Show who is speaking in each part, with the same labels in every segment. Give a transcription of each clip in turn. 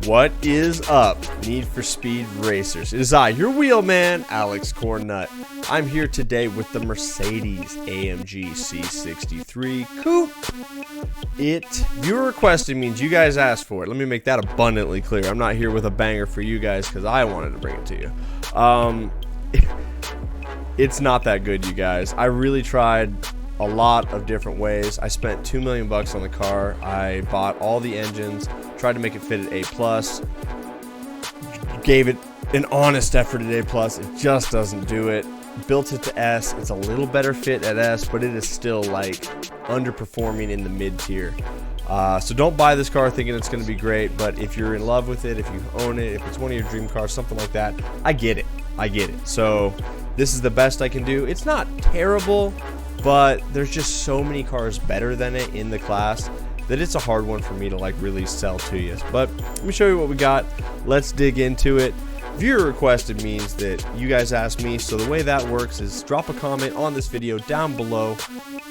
Speaker 1: What is up, Need for Speed Racers? It is I, your wheelman, Alex Cornnut. I'm here today with the Mercedes AMG C63 Coupe. Viewer requested means you guys asked for it. Let me make that abundantly clear. I'm not here with a banger for you guys because I wanted to bring it to you. It's not that good, you guys. I really tried a lot of different ways. I spent $2 million on the car. I bought all the engines, tried to make it fit at A+, gave it an honest effort at A+. It just doesn't do it. Built it to S. It's a little better fit at S, but it is still like underperforming in the mid-tier. So don't buy this car thinking it's going to be great, but if you're in love with it, if you own it, if it's one of your dream cars, something like that, I get it. So this is the best I can do. It's not terrible, but there's just so many cars better than it in the class that it's a hard one for me to like really sell to you. But let me show you what we got. Let's dig into it. Viewer requested means that you guys asked me, so the way that works is drop a comment on this video down below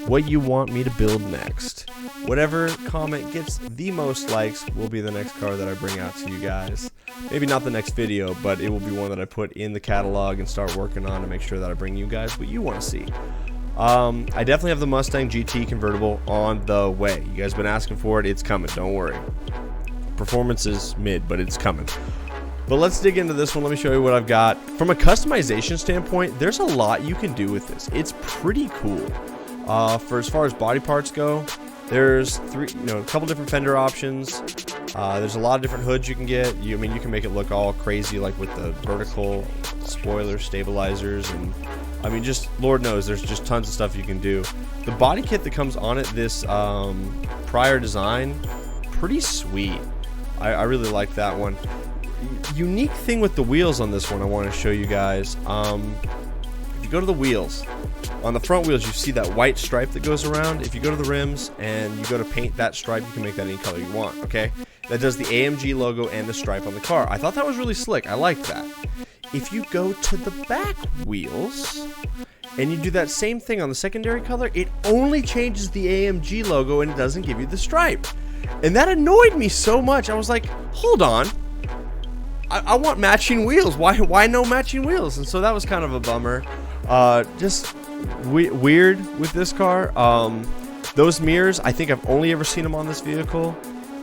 Speaker 1: what you want me to build next. Whatever comment gets the most likes will be the next car that I bring out to you guys. Maybe not the next video, but it will be one that I put in the catalog and start working on to make sure that I bring you guys what you want to see. I definitely have the Mustang GT convertible on the way. You guys have been asking for it. It's coming. Don't worry. Performance is mid, but it's coming. But let's dig into this one. Let me show you what I've got. From a customization standpoint, there's a lot you can do with this. It's pretty cool. For as far as body parts go, there's a couple different fender options. There's a lot of different hoods you can get. You can make it look all crazy, like with the vertical spoiler stabilizers, and just Lord knows there's just tons of stuff you can do. The body kit that comes on it, this prior design, pretty sweet. I really like that one. Unique thing with the wheels on this one I want to show you guys. If you go to the wheels, on the front wheels you see that white stripe that goes around. If you go to the rims and you go to paint that stripe, you can make that any color you want, okay? That does the AMG logo and the stripe on the car. I thought that was really slick. I liked that. If you go to the back wheels and you do that same thing on the secondary color, it only changes the AMG logo and it doesn't give you the stripe. And that annoyed me so much. I was like, hold on. I want matching wheels. Why no matching wheels? And so that was kind of a bummer. Just weird with this car. Those mirrors, I think I've only ever seen them on this vehicle.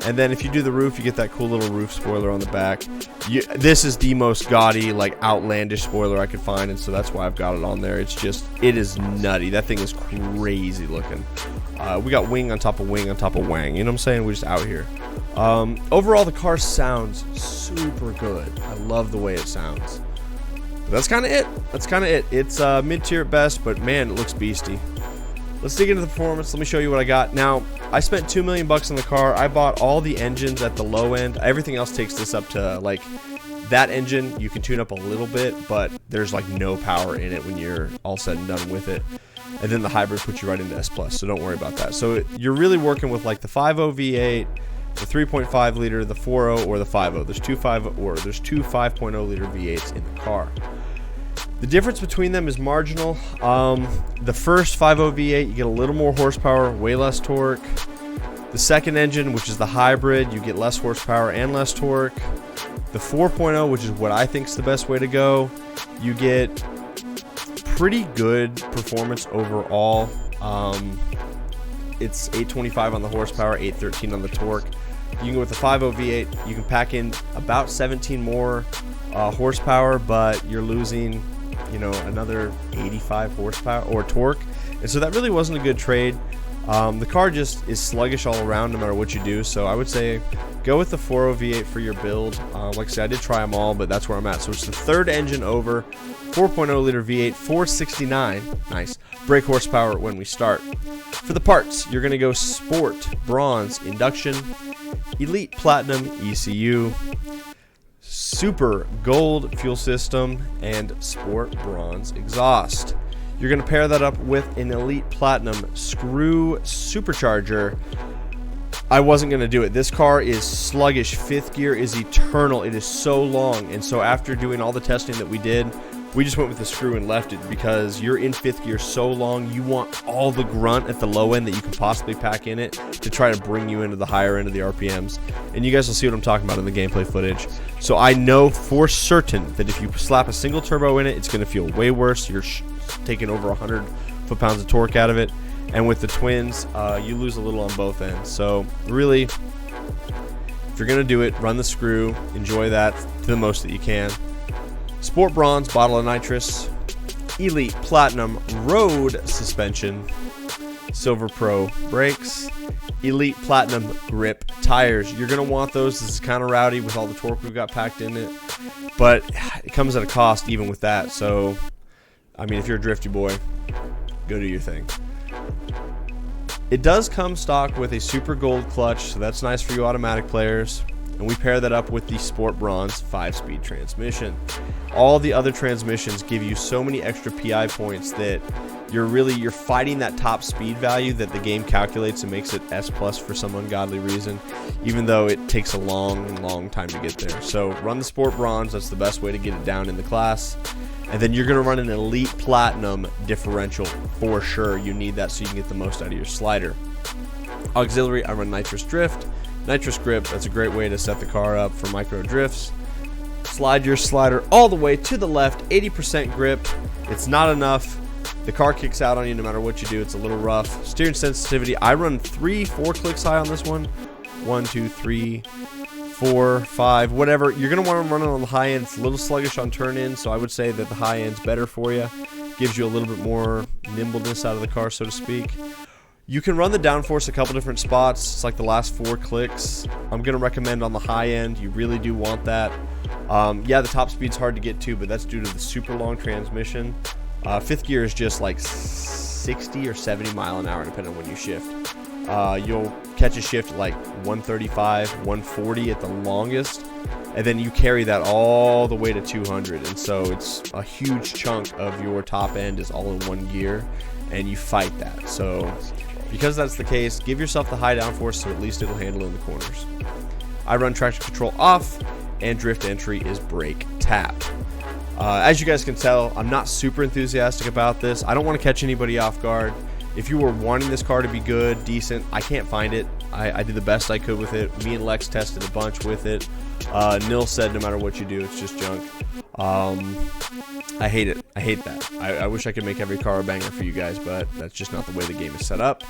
Speaker 1: And then if you do the roof, you get that cool little roof spoiler on the back. This is the most gaudy, like outlandish spoiler I could find, and so that's why I've got it on there. It is nutty. That thing is crazy looking. We got wing on top of wing on top of wang. You know what I'm saying? We're just out here. Overall, the car sounds super good. I love the way it sounds. But that's kind of it. It's mid-tier at best, but man, it looks beastie. Let's dig into the performance. Let me show you what I got. Now, I spent $2 million on the car. I bought all the engines at the low end. Everything else takes this up to, like, that engine you can tune up a little bit, but there's like no power in it when you're all said and done with it. And then the hybrid puts you right into S+, so don't worry about that. So you're really working with like the 5.0 V8, the 3.5 liter, the 4.0, or the 5.0. There's two 5.0 liter V8s in the car. The difference between them is marginal. The first 5.0 V8, you get a little more horsepower, way less torque. The second engine, which is the hybrid, you get less horsepower and less torque. The 4.0, which is what I think is the best way to go, you get pretty good performance overall. It's 825 on the horsepower, 813 on the torque. You can go with the 5.0 V8. You can pack in about 17 more horsepower, but you're losing, another 85 horsepower or torque. And so that really wasn't a good trade. The car just is sluggish all around no matter what you do. So I would say go with the 4.0 V8 for your build. Like I said, I did try them all, but that's where I'm at. So it's the third engine over, 4.0 liter V8, 469. Nice. Brake horsepower when we start. For the parts, you're going to go Sport, Bronze, Induction, Elite Platinum, ECU, Super Gold fuel system, and Sport Bronze exhaust. You're going to pair that up with an Elite Platinum screw supercharger. I wasn't going to do it. This car is sluggish. Fifth gear is eternal. It is so long. And so after doing all the testing that we did, We just went with the screw and left it because you're in 5th gear so long, you want all the grunt at the low end that you can possibly pack in it to try to bring you into the higher end of the RPMs. And you guys will see what I'm talking about in the gameplay footage. So I know for certain that if you slap a single turbo in it, it's going to feel way worse. You're taking over 100 foot-pounds of torque out of it. And with the twins, you lose a little on both ends. So really, if you're going to do it, run the screw, enjoy that to the most that you can. Sport Bronze bottle of nitrous, Elite Platinum road suspension, Silver Pro brakes, Elite Platinum grip tires. You're going to want those. This is kind of rowdy with all the torque we've got packed in it, but it comes at a cost even with that. So, I mean, if you're a drifty boy, go do your thing. It does come stock with a Super Gold clutch, so that's nice for you automatic players. And we pair that up with the Sport Bronze 5-speed transmission. All the other transmissions give you so many extra PI points that you're fighting that top speed value that the game calculates and makes it S+ for some ungodly reason, even though it takes a long time to get there. So run the Sport Bronze. That's the best way to get it down in the class. And then you're going to run an Elite Platinum differential for sure. You need that so you can get the most out of your slider. Auxiliary, I run Nitrous Drift. Nitrous Grip, that's a great way to set the car up for micro drifts. Slide your slider all the way to the left, 80% grip. It's not enough. The car kicks out on you no matter what you do. It's a little rough. Steering sensitivity, I run 3-4 clicks high on this one. 1, 2, 3, 4, 5, whatever. You're going to want to run it on the high end. It's a little sluggish on turn in, so I would say that the high end's better for you. Gives you a little bit more nimbleness out of the car, so to speak. You can run the downforce a couple different spots. It's like the last 4 clicks. I'm going to recommend on the high end. You really do want that. Yeah, the top speed's hard to get to, but that's due to the super long transmission. 5th gear is just like 60 or 70 mile an hour, depending on when you shift. You'll catch a shift at like 135, 140 at the longest, and then you carry that all the way to 200. And so it's a huge chunk of your top end is all in one gear, and you fight that. So because that's the case, give yourself the high downforce so at least it'll handle in the corners. I run traction control off, and drift entry is brake tap. As you guys can tell, I'm not super enthusiastic about this. I don't want to catch anybody off guard. If you were wanting this car to be good, decent, I can't find it. I did the best I could with it. Me and Lex tested a bunch with it. NIL said no matter what you do, it's just junk. I hate it. I hate that. I wish I could make every car a banger for you guys, but that's just not the way the game is set up.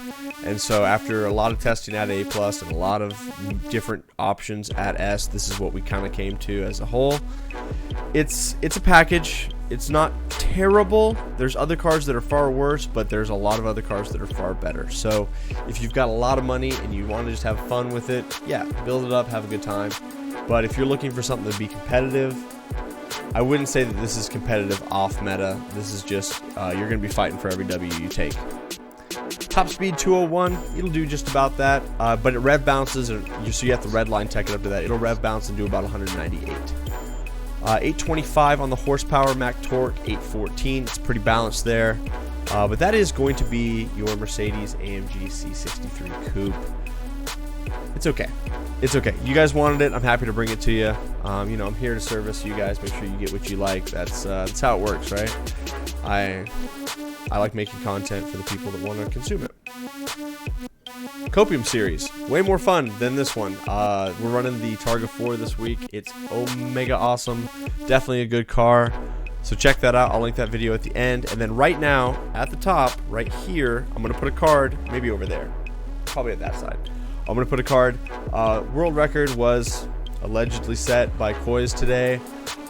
Speaker 1: And so after a lot of testing at A+ and a lot of different options at S, this is what we kind of came to as a whole. It's a package. It's not terrible. There's other cars that are far worse, but there's a lot of other cars that are far better. So if you've got a lot of money and you want to just have fun with it, yeah, build it up, have a good time. But if you're looking for something to be competitive, I wouldn't say that this is competitive off meta. This is just, you're going to be fighting for every W you take. Top speed 201, it'll do just about that, but it rev bounces, so you have to red line tech it up to that. It'll rev bounce and do about 198. 825 on the horsepower, Mac torque, 814. It's pretty balanced there. But that is going to be your Mercedes AMG C63 Coupe. It's okay. It's okay. You guys wanted it. I'm happy to bring it to you. You know, I'm here to service you guys. Make sure you get what you like. That's how it works, right? I like making content for the people that want to consume it. Copium series, way more fun than this one. We're running the Targa 4 this week. It's omega awesome. Definitely a good car. So check that out. I'll link that video at the end. And then right now, at the top, right here, I'm going to put a card, maybe over there. Probably at that side. I'm going to put a card. World record was allegedly set by Koiz today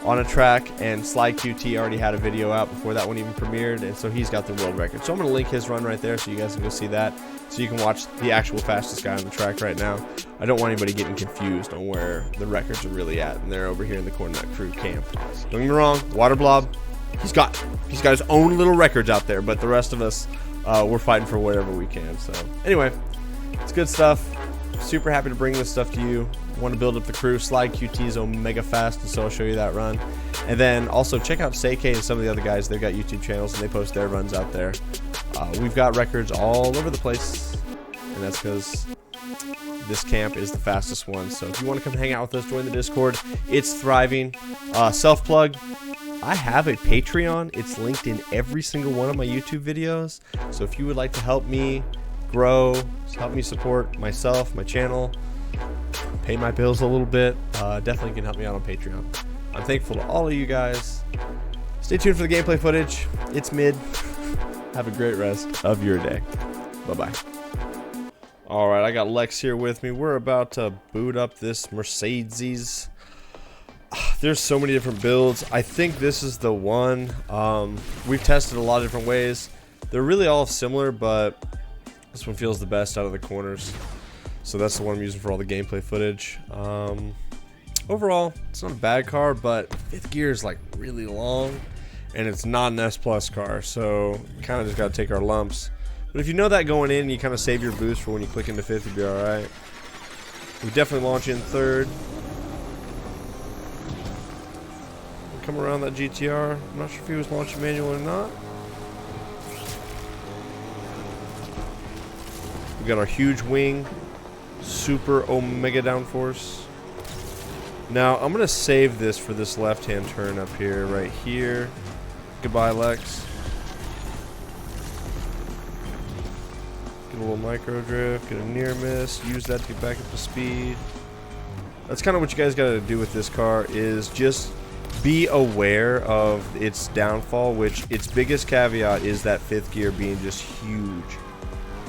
Speaker 1: on a track, and Sly QT already had a video out before that one even premiered, and so he's got the world record. So I'm going to link his run right there so you guys can go see that, so you can watch the actual fastest guy on the track right now. I don't want anybody getting confused on where the records are really at, and they're over here in the Cornnut Crew camp. Don't get me wrong, Water Blob, he's got his own little records out there, but the rest of us, we're fighting for whatever we can. So anyway, it's good stuff. Super happy to bring this stuff to you. Want to build up the crew. Slide QT is omega fast, and so I'll show you that run. And then also check out Seike and some of the other guys. They've got YouTube channels and they post their runs out there. We've got records all over the place, and that's because this camp is the fastest one. So if you want to come hang out with us, join the Discord. It's thriving. Self plug. I have a Patreon. It's linked in every single one of my YouTube videos. So if you would like to help me grow, help me support myself, my channel, pay my bills a little bit, definitely can help me out on Patreon. I'm thankful to all of you guys. Stay tuned for the gameplay footage. It's mid. Have a great rest of your day. Bye-bye. All right, I got Lex here with me. We're about to boot up this Mercedes. There's so many different builds. I think this is the one. We've tested a lot of different ways. They're really all similar, but this one feels the best out of the corners. So that's the one I'm using for all the gameplay footage. Overall, it's not a bad car, but fifth gear is like really long, and it's not an S Plus car, so kind of just got to take our lumps. But if you know that going in, you kind of save your boost for when you click into fifth, you'll be all right. We definitely launch in third. Come around that GTR. I'm not sure if he was launching manual or not. We got our huge wing, super omega downforce. Now I'm gonna save this for this left-hand turn up here, right here. Goodbye, Lex. Get a little micro drift, get a near miss, use that to get back up to speed. That's kind of what you guys gotta do with this car, is just be aware of its downfall, which its biggest caveat is that fifth gear being just huge.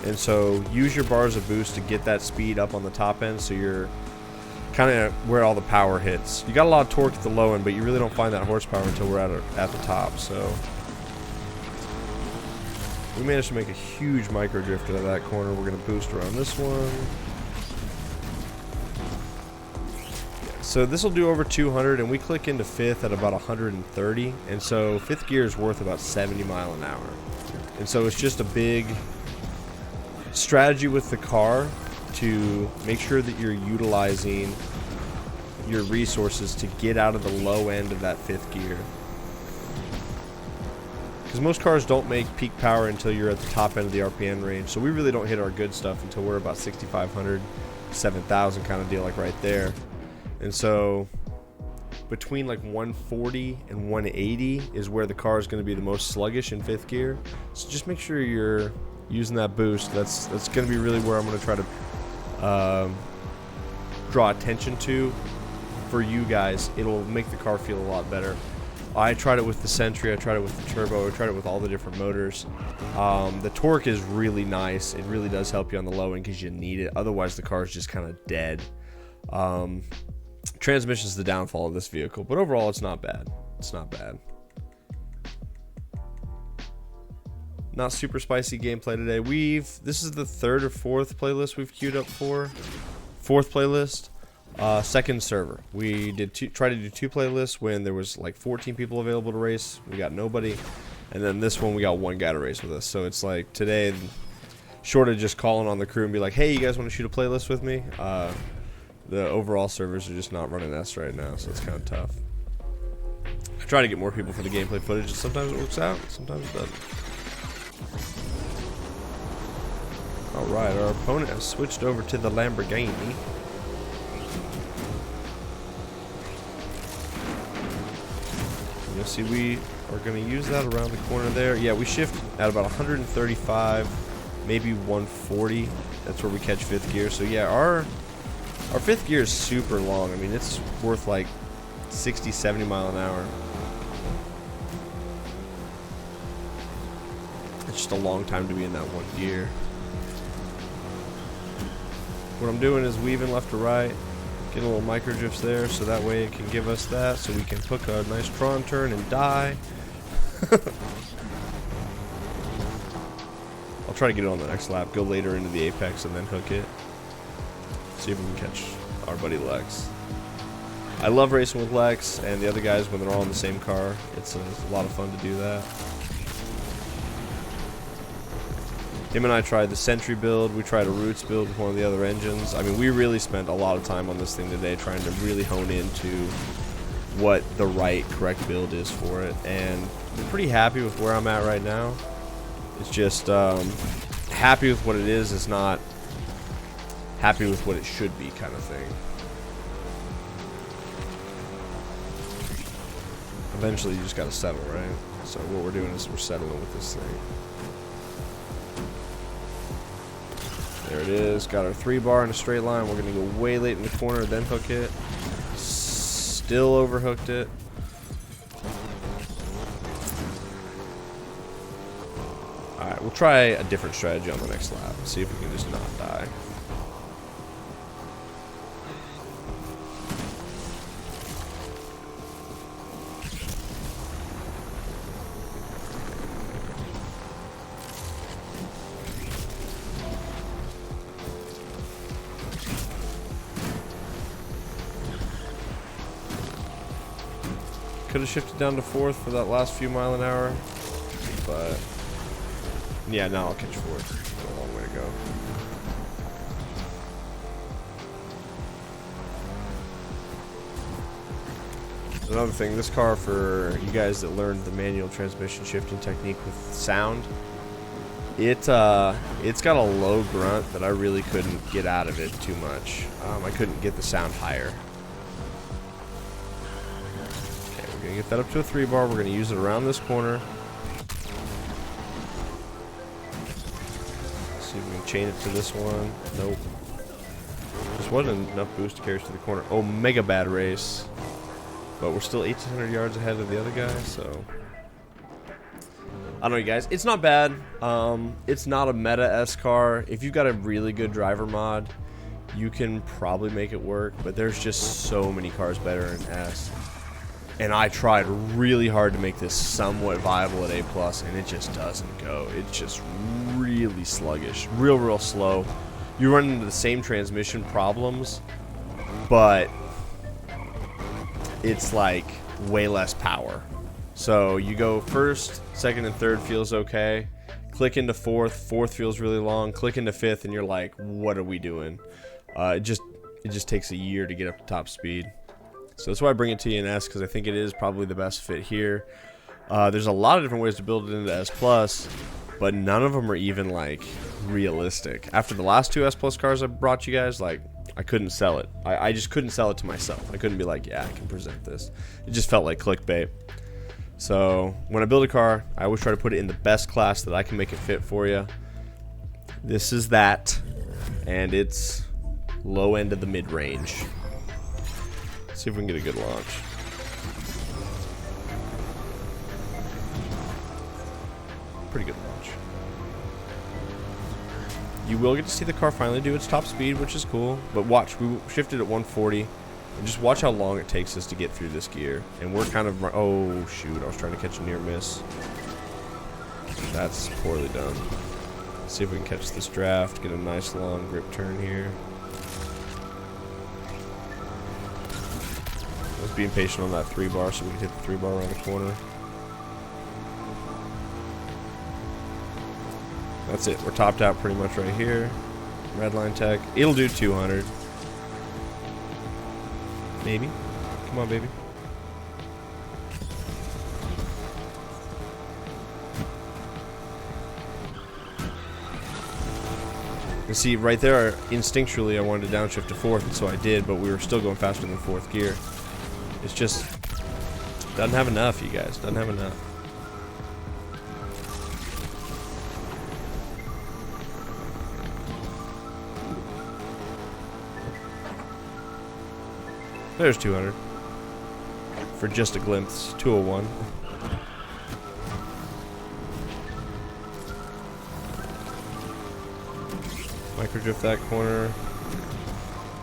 Speaker 1: And so use your bars of boost to get that speed up on the top end, so you're kind of where all the power hits. You got a lot of torque at the low end, but you really don't find that horsepower until we're at the top. So we managed to make a huge micro drift out of that corner. We're going to boost around this one. So this will do over 200, and we click into fifth at about 130, and so fifth gear is worth about 70 miles an hour. And so it's just a big strategy with the car to make sure that you're utilizing your resources to get out of the low end of that fifth gear. Because most cars don't make peak power until you're at the top end of the RPM range, so we really don't hit our good stuff until we're about 6,500, 7,000 kind of deal, like right there. And so between like 140 and 180 is where the car is going to be the most sluggish in fifth gear. So just make sure you're using that boost. That's going to be really where I'm going to try to draw attention to for you guys. It'll make the car feel a lot better. I tried it with the Sentry, I tried it with the turbo, I tried it with all the different motors. The torque is really nice. It really does help you on the low end because you need it. Otherwise the car is just kind of dead. Transmission is the downfall of this vehicle, but overall it's not bad. It's not bad. Not super spicy gameplay today. This is the third or fourth playlist we've queued up for. Fourth playlist, second server. We did try to do two playlists when there was like 14 people available to race. We got nobody, and then this one we got one guy to race with us. So it's like today, short of just calling on the crew and be like, "Hey, you guys want to shoot a playlist with me?" The overall servers are just not running S right now, so it's kind of tough. I try to get more people for the gameplay footage, and sometimes it works out, sometimes it doesn't. Alright, our opponent has switched over to the Lamborghini. You'll see we are going to use that around the corner there. Yeah, we shift at about 135, maybe 140. That's where we catch fifth gear. So yeah, our fifth gear is super long. I mean, it's worth like 60, 70 miles an hour. It's just a long time to be in that one gear. What I'm doing is weaving left to right, getting a little micro drifts there, so that way it can give us that, so we can hook a nice Tron turn and die. I'll try to get it on the next lap, go later into the apex and then hook it. See if we can catch our buddy Lex. I love racing with Lex and the other guys when they're all in the same car. It's a lot of fun to do that. Him and I tried the Sentry build, we tried a Roots build with one of the other engines. I mean, we really spent a lot of time on this thing today trying to really hone into what the correct build is for it. And I'm pretty happy with where I'm at right now. It's just happy with what it is. It's not happy with what it should be kind of thing. eventually you just gotta settle, right? So what we're doing is we're settling with this thing. There it is. Got our 3-bar in a straight line. We're gonna go way late in the corner, then hook it. Still overhooked it. Alright, we'll try a different strategy on the next lap. See if we can just not die. Could have shifted down to 4th for that last few mile an hour, but yeah, now I'll catch 4th. Got a long way to go. Another thing, this car, for you guys that learned the manual transmission shifting technique with sound, it's got a low grunt that I really couldn't get out of it too much. I couldn't get the sound higher. We're gonna get that up to a 3-bar. We're gonna use it around this corner. See if we can chain it to this one. Nope. Just wasn't enough boost to carry us to the corner. Oh, mega bad race. But we're still 1,800 yards ahead of the other guy, so I don't know, you guys. It's not bad. It's not a meta S car. If you've got a really good driver mod, you can probably make it work. But there's just so many cars better in S. And I tried really hard to make this somewhat viable at A+, and it just doesn't go. It's just really sluggish, real slow. You run into the same transmission problems, but it's like way less power. So you go 1st, 2nd, and 3rd feels okay. Click into 4th, 4th feels really long. Click into 5th, and you're like, what are we doing? It just takes a year to get up to top speed. So that's why I bring it to you in S, because I think it is probably the best fit here. There's a lot of different ways to build it into S+, but none of them are even like realistic. After the last 2 S+ cars I brought you guys, like, I couldn't sell it. I just couldn't sell it to myself. I couldn't be like, yeah, I can present this. It just felt like clickbait. So when I build a car, I always try to put it in the best class that I can make it fit for you. This is that, and it's low end of the mid-range. See if we can get a good launch. Pretty good launch. You will get to see the car finally do its top speed, which is cool. But watch, we shifted at 140. And just watch how long it takes us to get through this gear. And we're kind of... Oh, shoot. I was trying to catch a near miss. That's poorly done. Let's see if we can catch this draft. Get a nice long grip turn here. I was being patient on that 3-bar so we could hit the 3-bar around the corner. That's it. We're topped out pretty much right here. Redline tech. It'll do 200. Maybe. Come on, baby. And see, right there, instinctually, I wanted to downshift to 4th, and so I did, but we were still going faster than 4th gear. It's just doesn't have enough, you guys. Doesn't have enough. There's 200 for just a glimpse. 201. Micro drift that corner.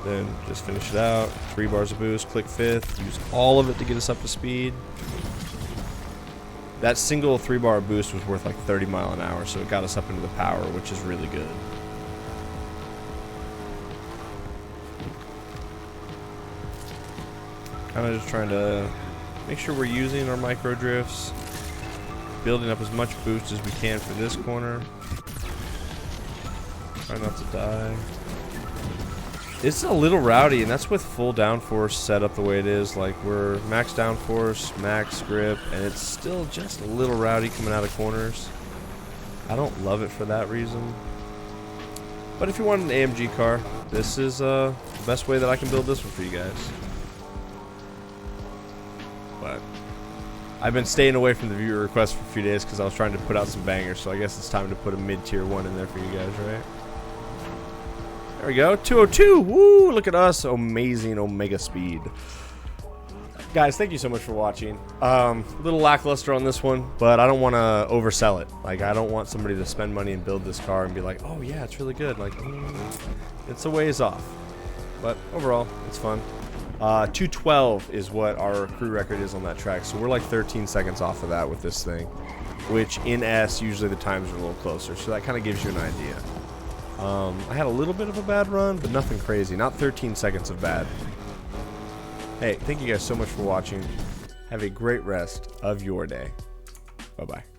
Speaker 1: Then just finish it out. 3 bars of boost, click 5th, use all of it to get us up to speed. That single 3-bar boost was worth like 30 mile an hour, so it got us up into the power, which is really good. Kind of just trying to make sure we're using our micro drifts, building up as much boost as we can for this corner. Try not to die. It's a little rowdy, and that's with full downforce set up the way it is. Like, we're max downforce, max grip, and it's still just a little rowdy coming out of corners. I don't love it for that reason. But if you want an AMG car, this is the best way that I can build this one for you guys. But I've been staying away from the viewer requests for a few days because I was trying to put out some bangers, so I guess it's time to put a mid-tier one in there for you guys, right? There we go, 202. Woo! Look at us, amazing Omega speed. Guys, thank you so much for watching. A little lackluster on this one, but I don't want to oversell it. Like, I don't want somebody to spend money and build this car and be like, oh yeah, it's really good. Like, it's a ways off. But overall, it's fun. 212 is what our crew record is on that track, so we're like 13 seconds off of that with this thing, which in S, usually the times are a little closer, so that kind of gives you an idea. I had a little bit of a bad run, but nothing crazy. Not 13 seconds of bad. Hey, thank you guys so much for watching. Have a great rest of your day. Bye-bye.